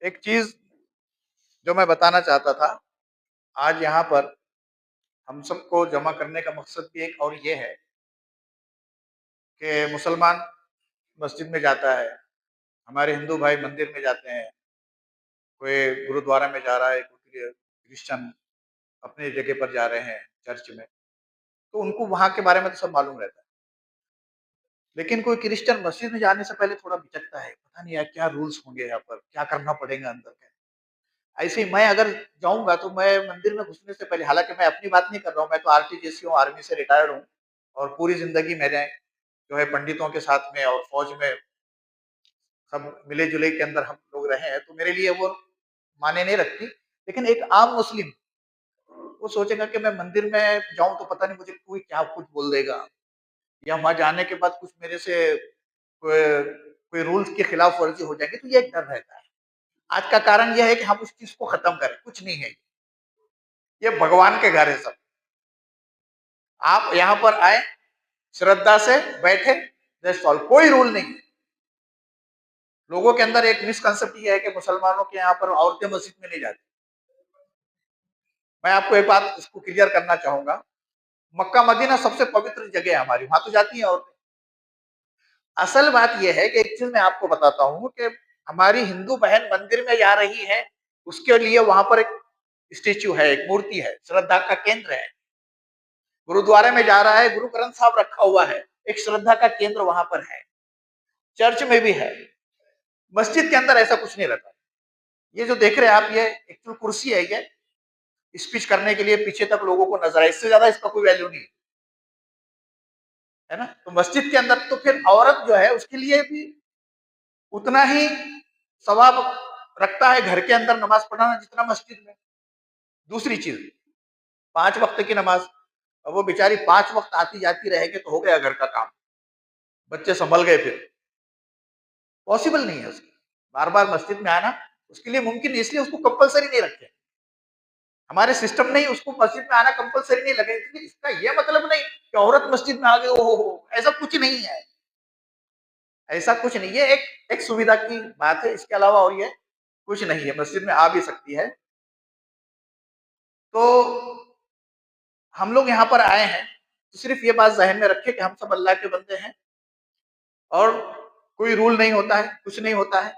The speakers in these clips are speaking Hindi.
एक चीज जो मैं बताना चाहता था, आज यहाँ पर हम सबको जमा करने का मकसद भी एक और ये है कि मुसलमान मस्जिद में जाता है, हमारे हिंदू भाई मंदिर में जाते हैं, कोई गुरुद्वारा में जा रहा है, कोई क्रिश्चियन अपनी जगह पर जा रहे हैं चर्च में, तो उनको वहाँ के बारे में तो सब मालूम रहता है। लेकिन कोई क्रिश्चियन मस्जिद में जाने से पहले थोड़ा हिचकता है, पता नहीं यार क्या रूल्स होंगे यहाँ पर, क्या करना पड़ेगा अंदर के। ऐसे ही मैं अगर जाऊँगा तो मैं मंदिर में घुसने से पहले, हालाँकि मैं अपनी बात नहीं कर रहा हूँ, मैं तो आरटीजीसी हूँ, आर्मी से रिटायर्ड हूँ और पूरी ज़िंदगी मैंने जो है पंडितों के साथ में और फ़ौज में सब मिले-जुले के अंदर हम लोग रहे हैं, तो मेरे लिए वो मायने नहीं रखती। लेकिन एक आम मुस्लिम, वो सोचेगा कि मैं मंदिर में जाऊँ तो पता नहीं मुझे कोई क्या कुछ बोल देगा या वहाँ जाने के बाद कुछ मेरे से कोई कोई रूल्स की खिलाफ-वर्ज़ी हो जाएगी, तो ये एक डर रहता है। आज का कारण ये है कि हम उस चीज़ को खत्म करें, कुछ नहीं है, ये भगवान के घर है सब। आप यहाँ पर आए, श्रद्धा से बैठे, दैट्स ऑल, कोई रूल नहीं है। लोगों के अंदर एक मिसकंसेप्ट ये है कि मुसलमानों के यहाँ पर औरतें मस्जिद में नहीं जाती। मैं आपको एक बात इसको क्लियर करना चाहूंगा, मक्का मदीना सबसे पवित्र जगह है हमारी, वहां तो जाती हैं औरतें। असल बात यह है कि एक चीज मैं आपको बताता हूँ कि हमारी हिंदू बहन मंदिर में जा रही है, उसके लिए वहां पर एक स्टेच्यू है, एक मूर्ति है, श्रद्धा का केंद्र है। गुरुद्वारे में जा रहा है, गुरु ग्रंथ साहब रखा हुआ है, एक श्रद्धा का केंद्र वहां पर है, चर्च में भी है। मस्जिद के अंदर ऐसा कुछ नहीं रहता। ये जो देख रहे हैं आप, ये एक्चुअल कुर्सी है, ये स्पीच करने के लिए पीछे तक लोगों को नजर आए, इससे ज्यादा इसका कोई वैल्यू नहीं है ना। तो मस्जिद के अंदर तो फिर औरत जो है उसके लिए भी उतना ही सवाब रखता है घर के अंदर नमाज पढ़ाना जितना मस्जिद में। दूसरी चीज, 5 वक्त की नमाज, अब वो बेचारी 5 वक्त आती जाती रहेगी तो हो गया घर का काम, बच्चे संभल गए, फिर पॉसिबल नहीं है उसकी बार बार मस्जिद में आना, उसके लिए मुमकिन, इसलिए उसको कंपलसरी नहीं रखे हमारे सिस्टम ने, उसको मस्जिद में आना कंपलसरी नहीं लगे। इसलिए इसका यह मतलब नहीं कि औरत मस्जिद में आ गई, हो, ऐसा कुछ नहीं है, ऐसा कुछ नहीं, ये एक सुविधा की बात है, इसके अलावा और ये कुछ नहीं है, मस्जिद में आ भी सकती है। तो हम लोग यहाँ पर आए हैं तो सिर्फ ये बात जहन में रखें कि हम सब अल्लाह के बंदे हैं और कोई रूल नहीं होता है, कुछ नहीं होता है।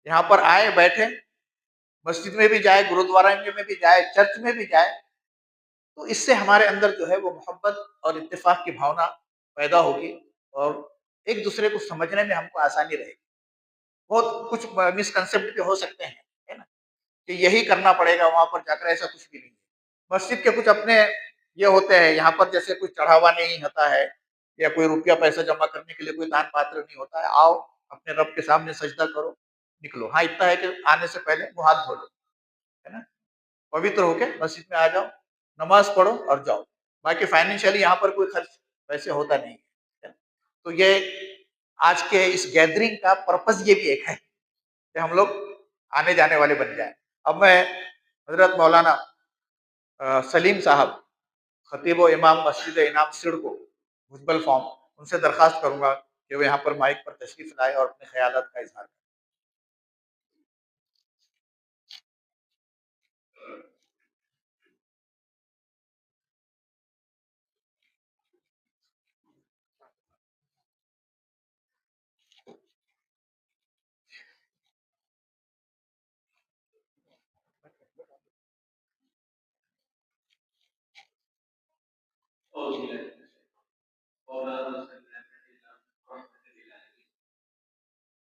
यहाँ पर आए, बैठे, मस्जिद में भी जाए, गुरुद्वारा में भी जाए, चर्च में भी जाए, तो इससे हमारे अंदर जो है वो मोहब्बत और इत्तेफाक की भावना पैदा होगी और एक दूसरे को समझने में हमको आसानी रहेगी। बहुत कुछ मिसकंसेप्ट भी हो सकते हैं, है ना, कि यही करना पड़ेगा वहां पर जाकर, ऐसा कुछ भी नहीं है। मस्जिद के कुछ अपने ये होते हैं, यहाँ पर जैसे कोई चढ़ावा नहीं होता है या कोई रुपया पैसा जमा करने के लिए कोई दान पात्र नहीं होता है। आओ, अपने रब के सामने सजदा करो, निकलो। हाँ, इतना है कि आने से पहले मुंह हाथ धो लो, है ना, पवित्र होके मस्जिद में आ जाओ, नमाज पढ़ो और जाओ। बाकी फाइनेंशियली यहाँ पर कोई खर्च वैसे होता नहीं है। तो ये आज के इस गैदरिंग का पर्पस ये भी एक है कि हम लोग आने जाने वाले बन जाए। अब मैं हजरत मौलाना सलीम साहब, खतीब व इमाम मस्जिद इनाम सिड़ को भुजबल फॉर्म, उनसे दरखास्त करूंगा कि वो यहाँ पर माइक पर तशरीफ लाए और अपने ख्यालात का इजहार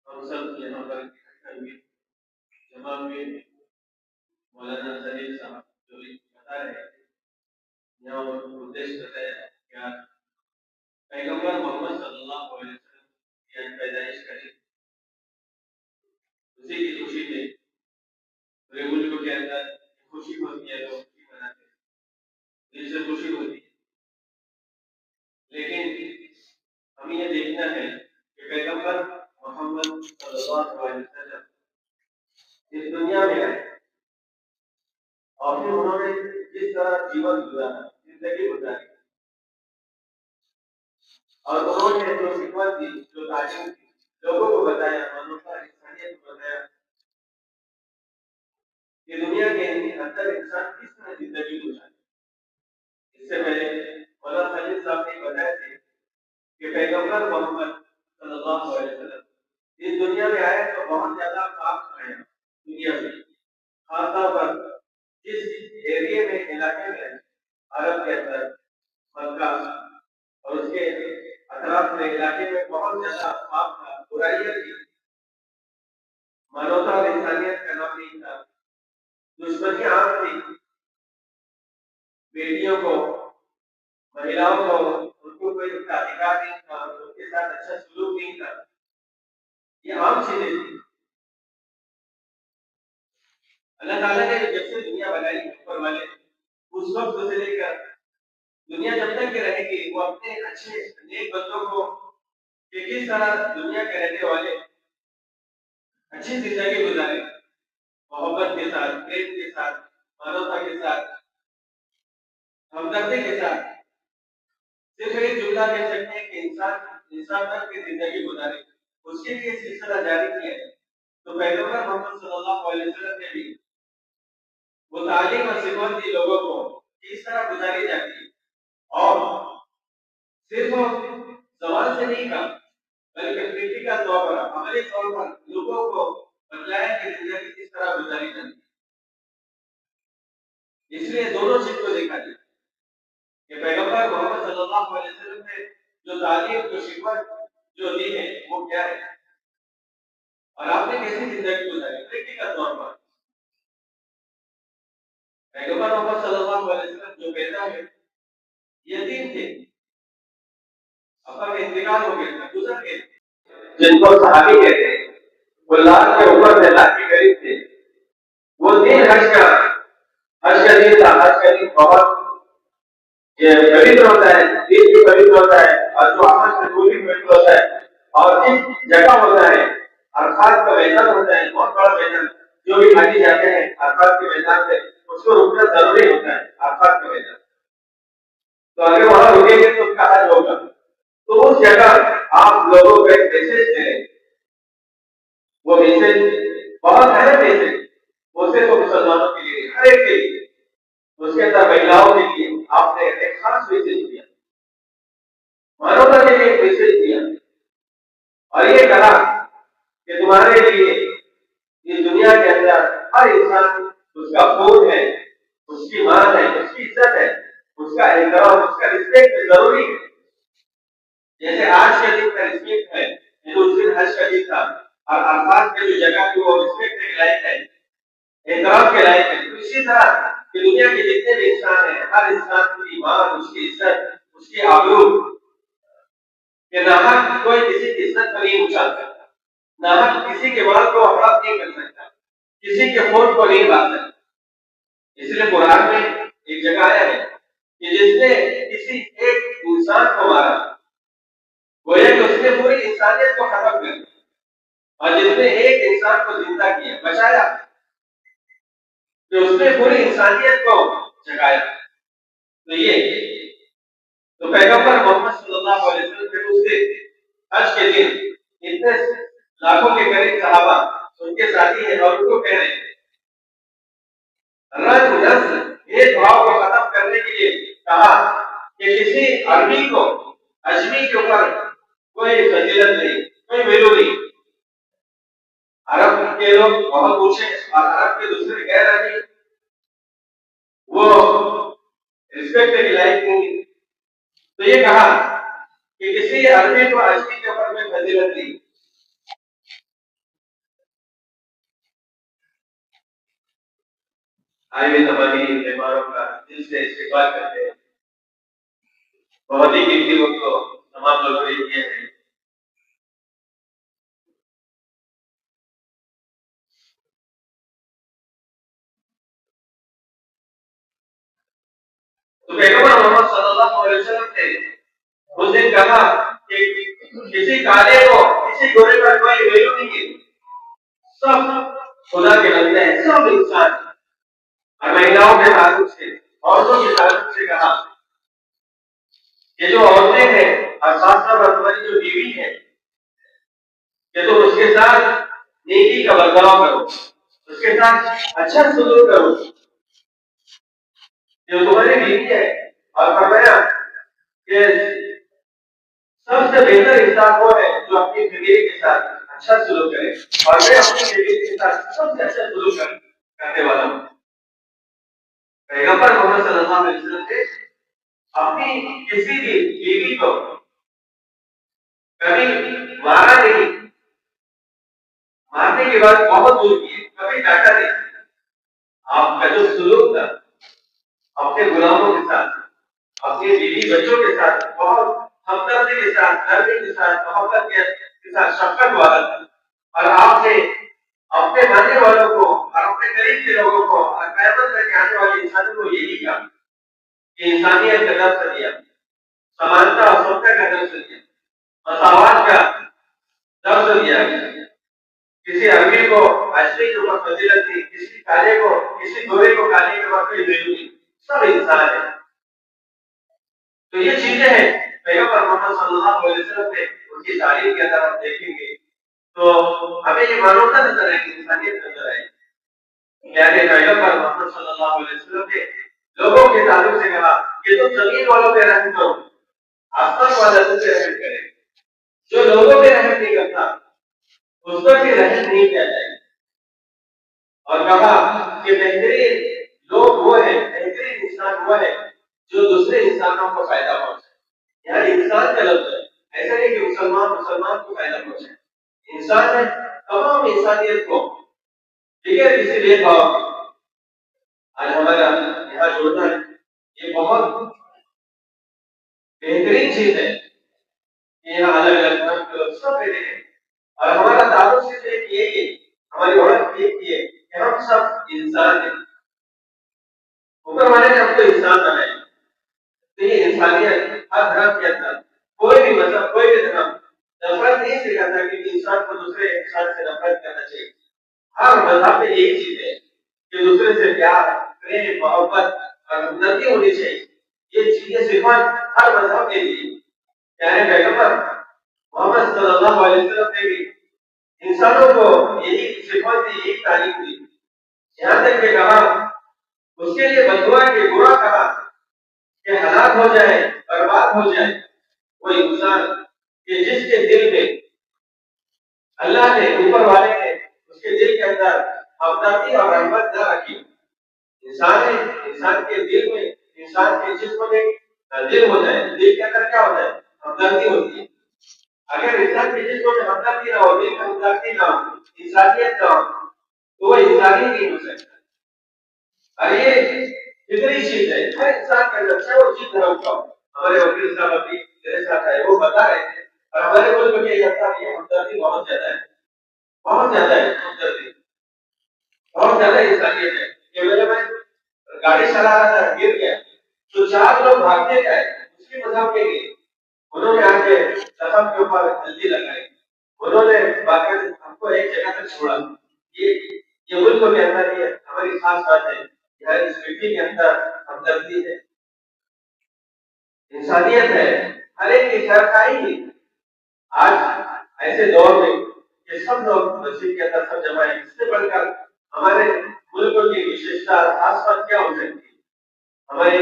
हम सब यहाँ पर इकट्ठा हुए, जमा हुए। मौलाना सलीम साहब जो बता रहे थे, यहाँ उद्देश्य बताया क्या पैगंबर मोहम्मद सल्लल्लाहु अलैहि वसल्लम की आज पैदाइश करी, उसी की खुशी में पूरे मुल्क के अंदर खुशी होती है, लोग खुशी मनाते हैं, दिल से खुशी होती है। लेकिन हमें यह देखना है कि पैगंबर मोहम्मद सल्लल्लाहु अलैहि वसल्लम इस दुनिया में आए और फिर उन्होंने जिस तरह जीवन गुजारा, जिंदगी गुजारी, और उन्होंने जो शिकवत दी, जो तालीम दी, लोगों को बताया, मानवता इंसानियत को बताया, कि दुनिया के अंदर इंसान किस तरह जिंदगी गुजारे। इससे पहले मौलाना खलील साहब ने बताया थे कि पैगंबर मोहम्मद सल्लल्लाहु अलैहि वसल्लम इस दुनिया में आए तो बहुत ज्यादा पाप आया दुनिया में, खासतौर पर जिस एरिया में इलाके में अरब के अंदर मक्का और उसके अतराफ में इलाके में बहुत ज्यादा पाप था, बुराइयां थी, मानवता और इंसानियत का नाम नहीं था, दुश्मनियां आम थी, बेटियों को महिलाओं को उनको कोई उनका अधिकार नहीं था, उनके साथ अच्छा सलूक नहीं था, ये आम चीजें थी। अल्लाह ताला ने जब से दुनिया बनाई ऊपर वाले उस वक्त से लेकर दुनिया जब तक के रहेगी वो अपने अच्छे नेक बंदों को कि किस तरह दुनिया के रहने वाले अच्छी जिंदगी गुजारे, मोहब्बत के साथ, प्रेम के साथ, मानवता के साथ, हमदर्दी के साथ। सिर्फ एक जुमला कह सकते हैं कि इंसान इंसान तक की जिंदगी गुजारे, उसके लिए सिलसिला जारी किया है। तो पैगंबर मोहम्मद सल्लल्लाहु अलैहि वसल्लम ने भी वो तालीम और सिखावत दी लोगों को किस तरह गुजारी जाती है, और सिर्फ सवाल से नहीं कहा बल्कि प्रैक्टिकल तौर पर, अमली तौर पर लोगों को बतलाया कि जिंदगी किस तरह गुजारी जाती है। इसलिए दोनों चीज को देखा जाए कि पैगंबर मोहम्मद सल्लल्लाहु अलैहि वसल्लम ने जो तालीम, जो शिकवत जो दी है वो क्या है, और आपने कैसी जिंदगी गुजारी प्रैक्टिकल तौर पर। पैगंबर मोहम्मद सल्लल्लाहु अलैहि वसल्लम जो पैदा हुए यतीम थे, अपा का इंतकाल हो गया था, गुजर गए, जिनको सहाबी कहते हैं, वो लाख के ऊपर थे, लाख के करीब थे। वो दिन हज का दिन था, हज का दिन बहुत ये पवित्र होता है, दिन भी पवित्र होता है, और जो आमद से दूर भी पवित्र होता है, और जिस जगह होता है अरफात का मैदान होता है, बहुत बड़ा मैदान, जो भी हाजी जाते हैं अरफात के मैदान पे उसको रुकना जरूरी होता है, अरफात का मैदान। तो अगर वहां रुकेंगे तो उसका हज होगा। तो उस जगह आप लोगों को एक मैसेज दें, वो मैसेज बहुत अहम मैसेज, वो सिर्फ मुसलमानों के लिए, हर एक के लिए, उसके अंदर महिलाओं के लिए आपने एक खास मैसेज दिया, मानवता के लिए एक मैसेज दिया, और ये कहा कि तुम्हारे लिए इस दुनिया के अंदर हर इंसान उसका खून है, उसकी मां है, उसकी इज्जत है, उसका एहतराम, उसका रिस्पेक्ट जरूरी है। जैसे आज के दिन का रिस्पेक्ट है, उस दिन हज का दिन था, और अरफात के जो जगह की वो रिस्पेक्ट के लायक है, एहतराम के लायक है। तो इसी तरह कि दुनिया के जितने भी इंसान हैं, हर इंसान की ईमान, उसकी इज्जत, उसकी आबरू, कि नाहक कोई किसी की इज्जत पर नहीं उछाल सकता, नाहक किसी के माल को हड़प नहीं कर सकता, किसी के खून को नहीं बांध सकता। इसलिए कुरान में एक जगह आया है कि जिसने किसी एक इंसान को मारा, गोया कि उसने पूरी इंसानियत को खत्म कर दिया, और जिसने एक इंसान को जिंदा किया, बचाया, तो उसने पूरी इंसानियत को जगाया। तो ये तो पैगंबर मोहम्मद सल्लल्लाहु अलैहि वसल्लम के उससे हज के दिन इतने लाखों के करीब सहाबा उनके साथी हैं, और उनको कह रहे हैं रंग नस्ल भेदभाव को खत्म करने के लिए कहा कि किसी अरबी को अजमी के ऊपर कोई फजीलत नहीं, कोई वैल्यू नहीं। अरब के लोग बहुत ऊंचे, और अरब के दूसरे गैर अरबी वो रिस्पेक्ट के लायक नहीं। तो ये कहा कि किसी अरबी को अजमी के ऊपर कोई फजीलत नहीं। आए हुए तमामी मेहमानों का दिल से इस्तेमाल करते हैं, बहुत ही कीमती वक्त को तमाम लोगों ने किए हैं। तो पैगंबर मोहम्मद सल्लल्लाहु अलैहि वसल्लम ने उस दिन कहा कि किसी काले को, किसी गोरे का कोई वैल्यू नहीं है, सब खुदा के बंदे हैं, सब इंसान। और महिलाओं के ताल्लुक से, औरतों के ताल्लुक से कहा कि जो औरतें हैं और साथ साथ तुम्हारी जो बीवी है कि तुम उसके साथ नेकी का बर्ताव करो, उसके साथ अच्छा सलूक करो जो तुम्हारी बीवी है। और फरमाया कि सबसे बेहतर इंसान वो है जो अपनी बीवी के साथ अच्छा सलूक करे, और मैं अपनी बीवी के साथ सबसे अच्छा सलूक करने वाला हूँ। पैगंबर मोहम्मद सल्लल्लाहु अलैहि वसल्लम ने अपनी किसी भी बीवी को कभी मारा नहीं, मारने की बात बहुत दूर की, कभी डांटा नहीं। आपका जो सलूक था अपने गुलामों के साथ, अपने बीवी बच्चों के साथ बहुत हमदर्दी के साथ, नरमी के साथ, मोहब्बत के साथ, शफकत वाला था। और आपने अपने मानने वालों को और अपने करीब के लोगों को और क़यामत तक आने वाले इंसानों को यही कहा कि इंसानियत का दर्स दिया, समानता और समता का दर्स दिया, मसावत का दर्स दिया। किसी अरबी को अजमी के ऊपर फजीलत दी, किसी काले को, किसी गोरे को काले के ऊपर कोई वैल्यू दी, सब इंसान है। तो ये चीजें हैं पैगंबर मोहम्मद सल्लल्लाहु अलैहि वसल्लम ने उनकी तारीफ के अंदर हम देखेंगे तो हमें ये मानवता नजर आएगी, इंसानियत नजर आएगी। यानी पैगंबर मोहम्मद सल्लल्लाहु अलैहि वसल्लम ने लोगों के ताल्लुक से कहा कि तुम जमीन वालों पे रहम करो, आसमान वालों पे रहम करें। जो लोगों पे रहम नहीं करता उस पर भी रहम नहीं किया जाएगा। और कहा कि बेहतरीन लोग वो है, बेहतरीन इंसान वो है जो दूसरे इंसानों को फायदा पहुंचाए। यानी इंसान का लफ्ज है, ऐसा नहीं कि मुसलमान मुसलमान को फायदा पहुंचाए। इंसान है तमाम इंसानियत को बगैर किसी भेदभाव के आज हमारा यहाँ जुड़ना है, ये बहुत बेहतरीन चीज है। यहाँ अलग अलग धर्म के लोग सब रहते हैं और हमारा ताल्लुक सिर्फ एक यही है, हमारी ओळख एक ही है कि हम सब इंसान हैं। ऊपर वाले ने हमको इंसान बनाया। तो ये इंसानियत हर धर्म के अंदर कोई भी मतलब कोई भी धर्म नफरत नहीं सिखाता कि इंसान को दूसरे इंसान से नफरत करना चाहिए। हर मजहब में यही चीज है कि दूसरे से प्यार, प्रेम, मोहब्बत और हमदर्दी होनी चाहिए। ये चीजें सिफात हर मजहब के लिए प्यारे पैगंबर मोहम्मद सल्लल्लाहु अलैहि वसल्लम ने भी इंसानों को यही सिफात दी, यही तालीम दी। यहाँ तक कि कहा उसके लिए बददुआ के बुरा कहा कि हलाक हो जाए, बर्बाद हो जाए वो इंसान कि जिसके दिल में अल्लाह ने, ऊपर वाले ने उसके दिल के अंदर हमदर्दी और रहमत न रखी। इंसान है, इंसान के दिल में, इंसान के जिस्म में दिल हो जाए, दिल के अंदर क्या होता है? हमदर्दी होती है। अगर इंसान के जिस्म में हमदर्दी ना हो, दिल में हमदर्दी ना हो, इंसानियत ना हो, तो वो इंसान ही नहीं हो सकता। और ये फितरी चीज है, हर इंसान के अंदर चाहे वो जिस धर्म का हो। हमारे वकील साहब अभी मेरे साथ आए, वो बता रहे थे और हमारे मुल्क में ये हमदर्दी बहुत ज्यादा है, बहुत ज्यादा है हमदर्दी, बहुत ज्यादा इंसानियत है। कि मैं गाड़ी चला रहा था, गिर गया तो 4 लोग भागते गए उसकी मदद के लिए। उन्होंने आके जख्म के ऊपर हल्दी लगाई, उन्होंने बाकायदा हमको एक जगह तक छोड़ा। ये मुल्क के अंदर ये हमारी खास बात है, यहाँ इस मिट्टी के अंदर हमदर्दी है, इंसानियत है, हर एक की सरकारी ही। आज ऐसे दौर में कि सब लोग मस्जिद के अंदर सब जमा है, इससे बढ़कर हमारे मुल्क की विशेषता खास बात क्या हो सकती है? हमारे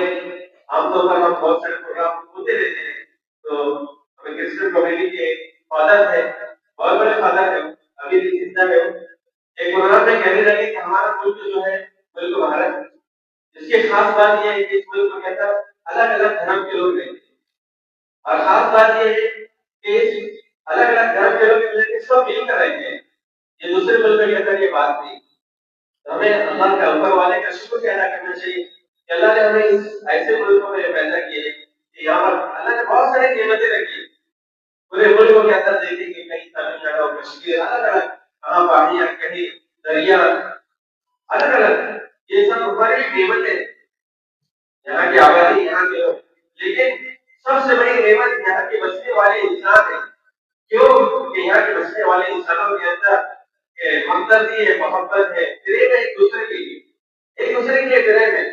आमतौर पर हम बहुत सारे प्रोग्राम होते रहते हैं, तो हमें क्रिश्चियन कम्युनिटी के फादर है, बहुत बड़े फादर है, अभी भी जिंदा है। एक प्रोग्राम में कहने लगे कि हमारा मुल्क जो है मुल्क भारत, इसकी खास बात यह है कि इस मुल्क के अंदर अलग अलग धर्म के लोग रहते हैं। और खास बात यह है कि इस अलग अलग धर्म के लोग मिलकर सब मिलकर रहते हैं। ये दूसरे मुल्क के अंदर ये बात नहीं। तो हमें अल्लाह का, ऊपर वाले का शुक्र अदा करना चाहिए कि अल्लाह ने हमें इस ऐसे मुल्कों में पैदा किए कि यहाँ पर अल्लाह ने बहुत सारी नेमतें रखी। पूरे मुल्कों के अंदर देखेंगे कहीं तमिलनाडु, कश्मीर, अलग अलग, कहाँ पहाड़ियाँ, कहीं दरिया, अलग अलग, ये सब हमारी नेमतें, यहाँ की आबादी, यहाँ के लोग। लेकिन सबसे बड़ी नेमत यहाँ के बसने वाले इंसान है। क्यों? क्योंकि यहाँ के बसने वाले इंसानों के अंदर हमदर्दी है, मोहब्बत है, प्रेम है एक दूसरे के लिए, एक दूसरे के लिए प्रेम है।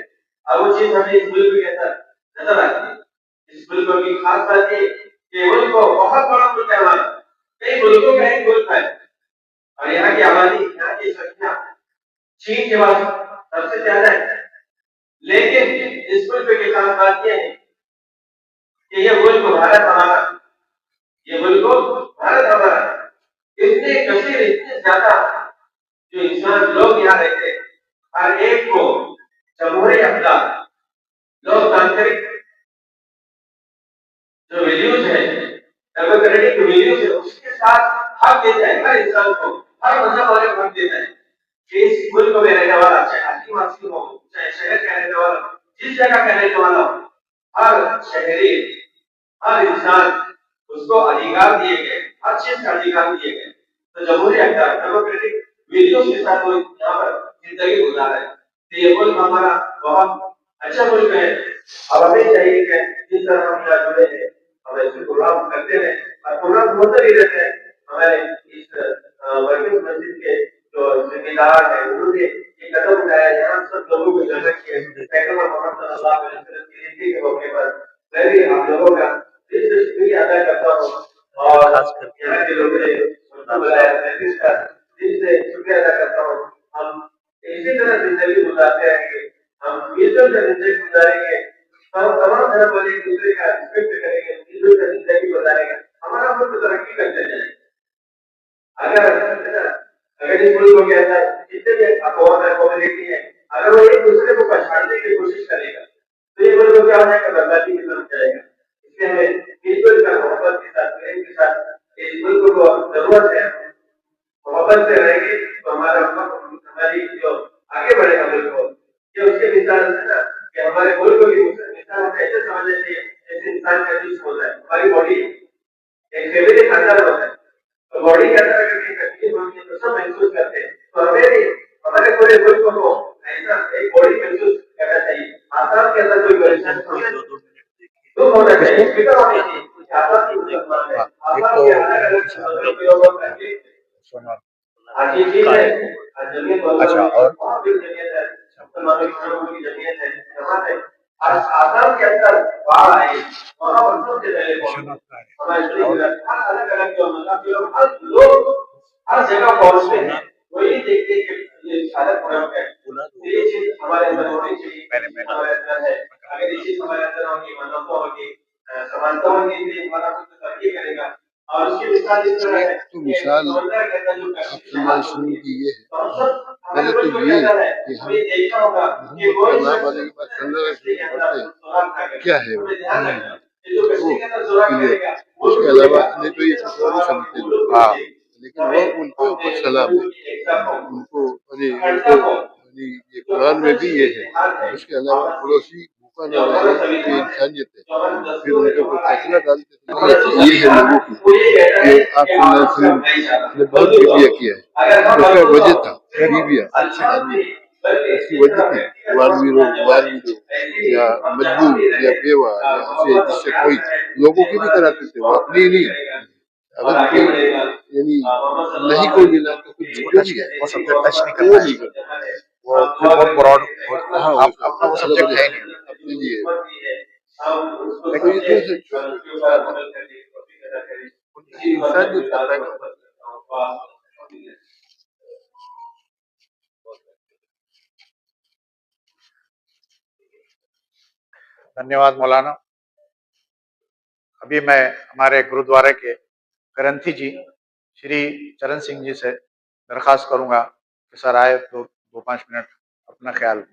और वो चीज हमें इस मुल्क के अंदर नजर आती है। इस मुल्क की खास बात है कि मुल्क को बहुत बड़ा मुल्क है हमारा, कई मुल्कों का एक मुल्क है और यहाँ की आबादी, यहाँ की संख्या चीन के बाद सबसे ज्यादा है। लेकिन इस मुल्क के साथ बात यह है कि ये मुल्क भारत हमारा, ये मुल्क भारत हमारा, इतने कशीर, इतने ज्यादा जो इंसान लोग यहाँ रहते हैं, हर एक को जमहूरी अखलाक, लोकतांत्रिक जो वैल्यूज है, डेमोक्रेटिक वैल्यूज है, उसके साथ हक देता है हर इंसान को, हर मजहब वाले को हक देता है कि इस मुल्क में रहने वाला, चाहे आदिवासी हो, चाहे शहर का रहने वाला, जिस जगह का रहने वाला हो, हर शहरी, हर इंसान, उसको अधिकार दिए गए, हर चीज का अधिकार दिए गए। तो जमहूरी अधिकार, डेमोक्रेटिक वैल्यूज के साथ वो यहाँ पर जिंदगी गुजार रहे हैं। तो ये मुल्क हमारा बहुत अच्छा मुल्क है। अब हमें चाहिए कि जिस तरह हम यहाँ जुड़े हैं, हम ऐसे प्रोग्राम करते रहे और प्रोग्राम होते भी रहते हैं। हमारे इस वर्किंग मस्जिद के जो जिम्मेदार है, उन्होंने ये कदम उठाया जहाँ सब लोगों को जरूरत है, पैगंबर मोहम्मद सल्लल्लाहु अलैहि वसल्लम की जिंदगी के मौके पर मैं भी आप लोगों का दिल से शुक्रिया अदा करता हूँ और यहाँ के लोगों ने मुझे बुलाया, मैं भी इसका दिल से शुक्रिया अदा करता हूँ। हम इसी तरह जिंदगी गुजारते रहेंगे, हम मिलजुल कर जिंदगी गुजारेंगे, हम तमाम धर्म वाले एक दूसरे का रिस्पेक्ट करेंगे, मिलजुल कर जिंदगी गुजारेंगे, हमारा मुल्क तरक्की करते जाएगा। अगर इस मुल्क के अंदर जितने भी अखबार है, कम्युनिटी है, अगर वो एक दूसरे को पहचानने की कोशिश करेगा तो ये मुल्क क्या हो जाएगा, बर्बादी की तरफ जाएगा। इसलिए हमें मिलजुल कर मोहब्बत के साथ, प्रेम के साथ इस मुल्क को जरूरत है, मोहब्बत से रहेंगे तो हमारा हमारी जो आगे बढ़ेगा मुल्क को, ये उसके मिसाल है ना कि हमारे मुल्क की मिसाल ऐसे समझना चाहिए जैसे इंसान का जिस्म होता है, हमारी बॉडी एक फैमिली खानदान होता है, तो बॉडी के अंदर अगर कोई तकलीफ होती है तो सब महसूस करते हैं। तो हमें भी हमारे पूरे मुल्क को ऐसा एक बॉडी महसूस करना चाहिए। आसाम के अंदर कोई परेशानी दुख होना चाहिए, फिक्र होनी चाहिए। आसाम की मुसलमान है, आसाम के अलग अलग मजहब के लोगों का आज ये चीज है, आज जमीयत अच्छा, और बहुत बड़ी जमीयत है, मुसलमानों की जमीयत है, जमात है। आज आसाम के अंदर बाढ़ आई, वहां वर्षों से पहले हमारे अलग अलग जो मजहब के लोग, हर लोग हर जगह पहुंचते हैं, वही देखते हैं कि ये अलग मजहब है। ये चीज हमारे अंदर होनी चाहिए, हमारे अंदर है। अगर ये चीज हमारे अंदर होगी, मानवता होगी, समानता होगी, तो हमारा कुछ तरक्की करेगा। और उसकी मिसाल इस तरह है तो मिसाल आप शुरू की ये है, पहले तो ये कि हम मोहम्मद का नाम आने के बाद सल्लल्लाहु पढ़ते हैं, क्या है वो क्लियर। उसके अलावा नहीं तो ये कुछ और ही समझते लोग। हाँ, लेकिन वो उनके ऊपर सलाम है, उनको उनको ये कुरान में भी ये है। उसके अलावा पड़ोसी भूखा न रहे, ये इंसानियत है। फिर उनके ऊपर कचरा डालते थे, ये है लोगों की कि आप ने बहुत बीबिया किया है। उसका वजह था बीबिया, उसकी वजह थी वारवीरो या मजबूर या बेवा या ऐसे जिससे कोई लोगों की भी कराते थे, वो अपनी नहीं। अगर कोई यानी नहीं कोई मिला तो कुछ जो भी है वो सब्जेक्ट टच नहीं वो करना नहीं है, करता। वो बहुत ब्रॉड, हाँ, आप अपना वो सब्जेक्ट है नहीं। अपने लिए तो लेकिन ये तो है छोटी बात है, उनकी इंसानियत का पैगाम। धन्यवाद मौलाना। अभी मैं हमारे गुरुद्वारे के ग्रंथी जी श्री चरण सिंह जी से दरखास्त करूंगा कि सर आए तो 2-5 मिनट अपना ख्याल।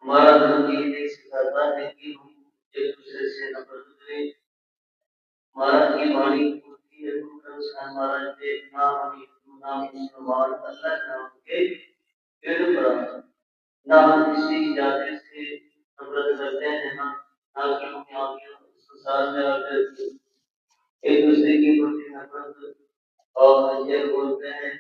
हमारा धर्म ये सिखाता है कि हम एक दूसरे से नफरत करें। हमारा ईमानी terus antara nama Islam Allah के फिर ना किसी जाति से नफरत करते हैं ना कि हम यहाँ के संसार में आकर एक दूसरे की प्रति नफरत और ये बोलते हैं